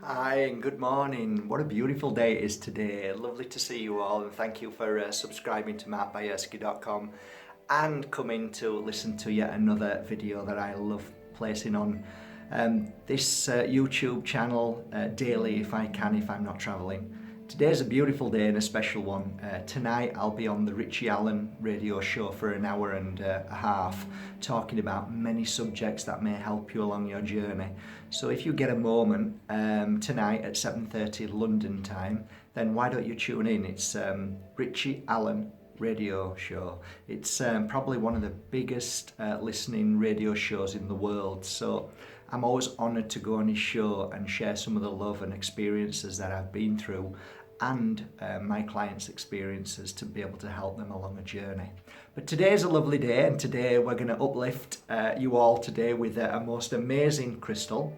Hi and good morning. What a beautiful day it is today. Lovely to see you all, and thank you for subscribing to markbayerski.com and coming to listen to yet another video that I love placing on this YouTube channel daily if I can, if I'm not traveling. Today's a beautiful day and a special one. Tonight I'll be on the Richie Allen radio show for an hour and a half, talking about many subjects that may help you along your journey. So if you get a moment tonight at 7:30 London time, then why don't you tune in? It's Richie Allen radio show. It's probably one of the biggest listening radio shows in the world. So I'm always honoured to go on his show and share some of the love and experiences that I've been through and my clients' experiences to be able to help them along a journey. But today is a lovely day, and today we're going to uplift you all today with a most amazing crystal.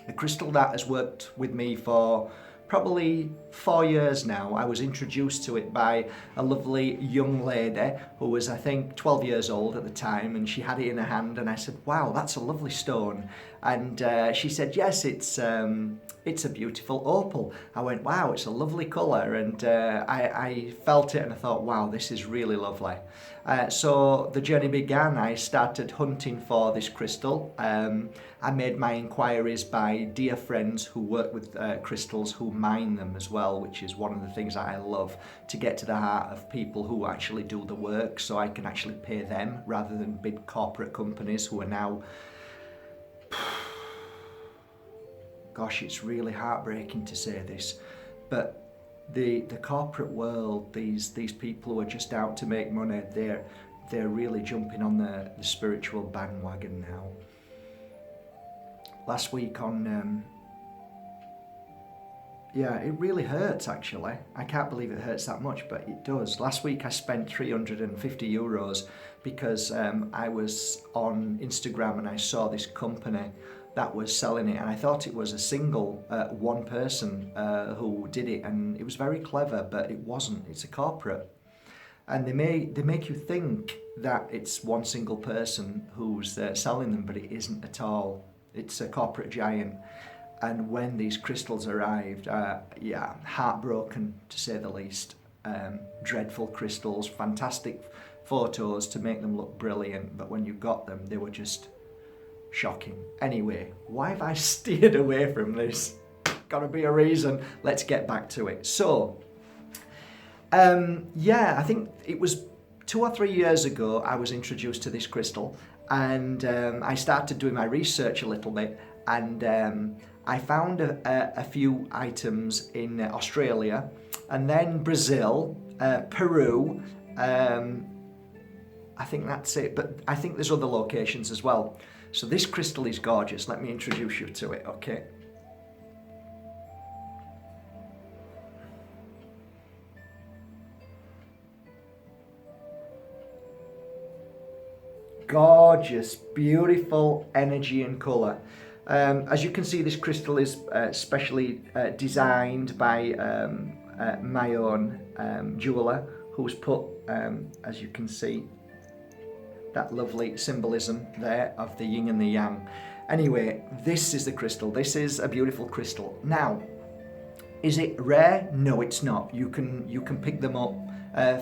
A crystal that has worked with me for probably 4 years now. I was introduced to it by a lovely young lady who was, I think, 12 years old at the time, and she had it in her hand, and I said, wow, that's a lovely stone. And she said, yes, it's a beautiful opal. I went, wow, it's a lovely colour, and I felt it and I thought, wow, this is really lovely. So the journey began. I started hunting for this crystal. I made my inquiries by dear friends who work with crystals, who mine them as well, which is one of the things that I love, to get to the heart of people who actually do the work, so I can actually pay them rather than big corporate companies who are now, gosh, it's really heartbreaking to say this, but the corporate world, these people who are just out to make money, they're really jumping on the spiritual bandwagon now. Last week on yeah, it really hurts actually. I can't believe it hurts that much, but it does. Last week I spent €350 because I was on Instagram and I saw this company that was selling it, and I thought it was a single one person who did it, and it was very clever, but it wasn't. It's a corporate, and they make you think that it's one single person who's selling them, but it isn't at all. It's a corporate giant. And when these crystals arrived, yeah, heartbroken to say the least. Dreadful crystals, fantastic photos to make them look brilliant, but when you got them, they were just shocking. Anyway, why have I steered away from this? Gotta be a reason. Let's get back to it. So, yeah, I think it was 2 or 3 years ago I was introduced to this crystal, and I started doing my research a little bit, and I found a few items in Australia, and then Brazil, Peru, I think that's it, but I think there's other locations as well. So this crystal is gorgeous. Let me introduce you to it, okay? Gorgeous, beautiful energy and colour. As you can see, this crystal is specially designed by my own jeweller, who's put, as you can see, that lovely symbolism there of the yin and the yang. Anyway, this is the crystal. This is a beautiful crystal. Now, is it rare? No, it's not. You can pick them up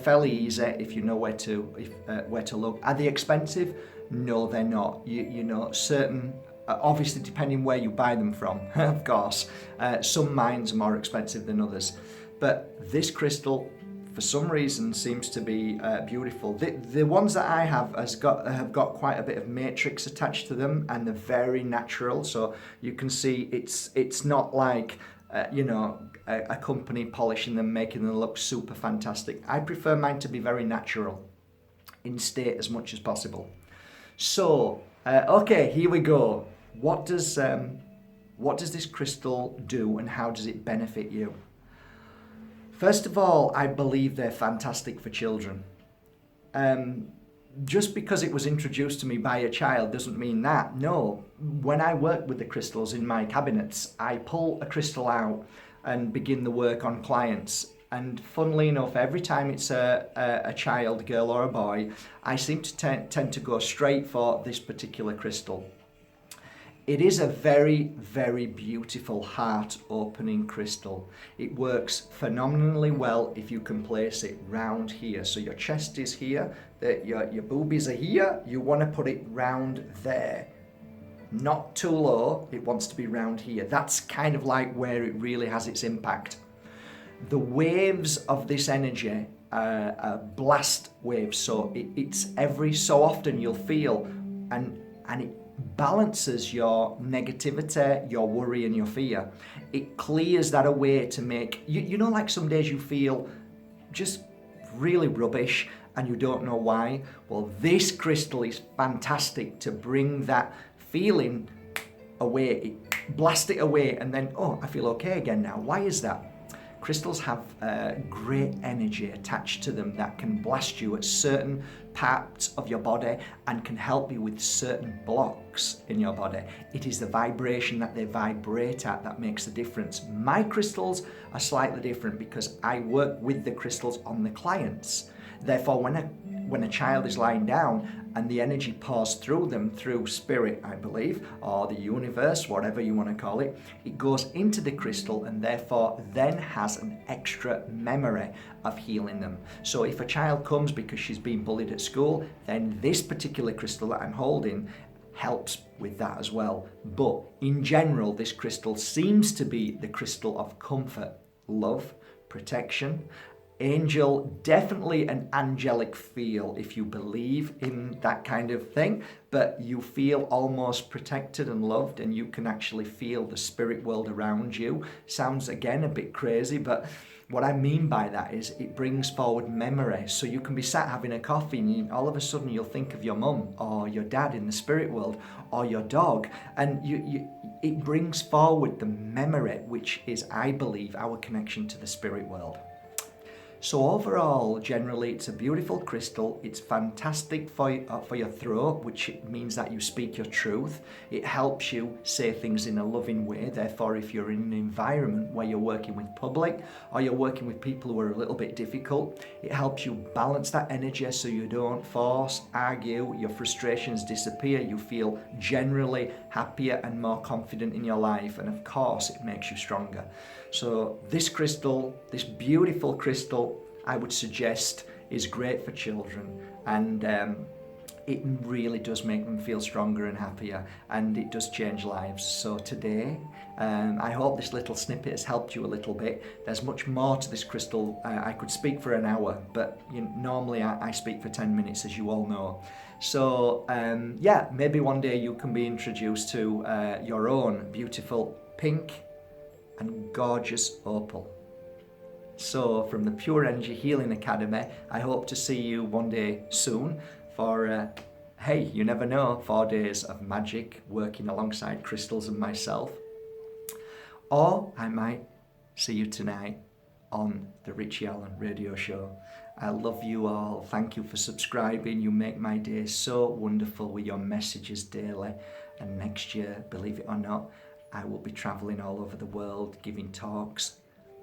fairly easy if you know where to look. Are they expensive? No, they're not. You know, certain, obviously depending where you buy them from, of course. Some mines are more expensive than others, but this crystal, for some reason, seems to be beautiful. The ones that I have have got quite a bit of matrix attached to them, and they're very natural. So you can see it's not like you know, a company polishing them, making them look super fantastic. I prefer mine to be very natural, in state as much as possible. So okay, here we go. What does this crystal do, and how does it benefit you? First of all, I believe they're fantastic for children. Just because it was introduced to me by a child doesn't mean that. No, when I work with the crystals in my cabinets, I pull a crystal out and begin the work on clients. And funnily enough, every time it's a child, girl or a boy, I seem to tend to go straight for this particular crystal. It is a very, very beautiful heart-opening crystal. It works phenomenally well if you can place it round here. So your chest is here, your boobies are here, you want to put it round there. Not too low, it wants to be round here. That's kind of like where it really has its impact. The waves of this energy are blast waves, so it's every so often you'll feel, and it balances your negativity, your worry and your fear. It clears that away to make, you know, like some days you feel just really rubbish and you don't know why. Well, this crystal is fantastic to bring that feeling away, blast it away, and then, oh, I feel okay again now. Why is that? Crystals have great energy attached to them that can blast you at certain parts of your body and can help you with certain blocks in your body. It is the vibration that they vibrate at that makes the difference. My crystals are slightly different because I work with the crystals on the clients. Therefore, when a child is lying down and the energy pours through them, through spirit, I believe, or the universe, whatever you want to call it, it goes into the crystal and therefore then has an extra memory of healing them. So if a child comes because she's been bullied at school, then this particular crystal that I'm holding helps with that as well. But in general, this crystal seems to be the crystal of comfort, love, protection. Angel, definitely an angelic feel if you believe in that kind of thing, but you feel almost protected and loved, and you can actually feel the spirit world around you. Sounds again a bit crazy, but what I mean by that is it brings forward memory. So you can be sat having a coffee and all of a sudden you'll think of your mum or your dad in the spirit world or your dog, and it brings forward the memory, which is, I believe, our connection to the spirit world. So overall, generally, it's a beautiful crystal. It's fantastic for your throat, which means that you speak your truth. It helps you say things in a loving way. Therefore, if you're in an environment where you're working with public or you're working with people who are a little bit difficult, it helps you balance that energy so you don't force, argue, your frustrations disappear. You feel generally happier and more confident in your life. And of course, it makes you stronger. So this crystal, this beautiful crystal, I would suggest is great for children, and it really does make them feel stronger and happier, and it does change lives. So today, I hope this little snippet has helped you a little bit. There's much more to this crystal. I could speak for an hour, but normally I speak for 10 minutes, as you all know. So yeah, maybe one day you can be introduced to your own beautiful pink and gorgeous opal. So from the Pure Energy Healing Academy, I hope to see you one day soon for, hey, you never know, 4 days of magic working alongside crystals and myself. Or I might see you tonight on the Richie Allen radio show. I love you all. Thank you for subscribing. You make my day so wonderful with your messages daily. And next year, believe it or not, I will be traveling all over the world, giving talks,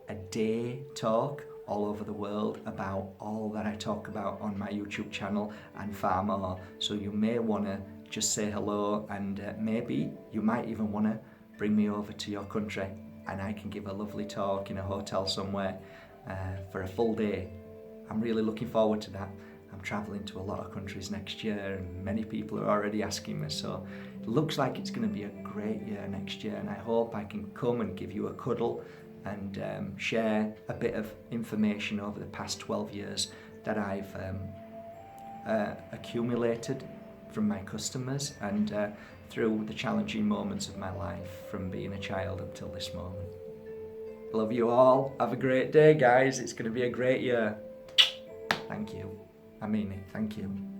a day talk all over the world about all that I talk about on my YouTube channel and far more. So you may want to just say hello, and maybe you might even want to bring me over to your country and I can give a lovely talk in a hotel somewhere for a full day. I'm really looking forward to that. I'm traveling to a lot of countries next year and many people are already asking me, so it looks like it's going to be a great year next year, and I hope I can come and give you a cuddle and share a bit of information over the past 12 years that I've accumulated from my customers and through the challenging moments of my life from being a child until this moment. Love you all. Have a great day, guys. It's going to be a great year. Thank you. I mean it. Thank you.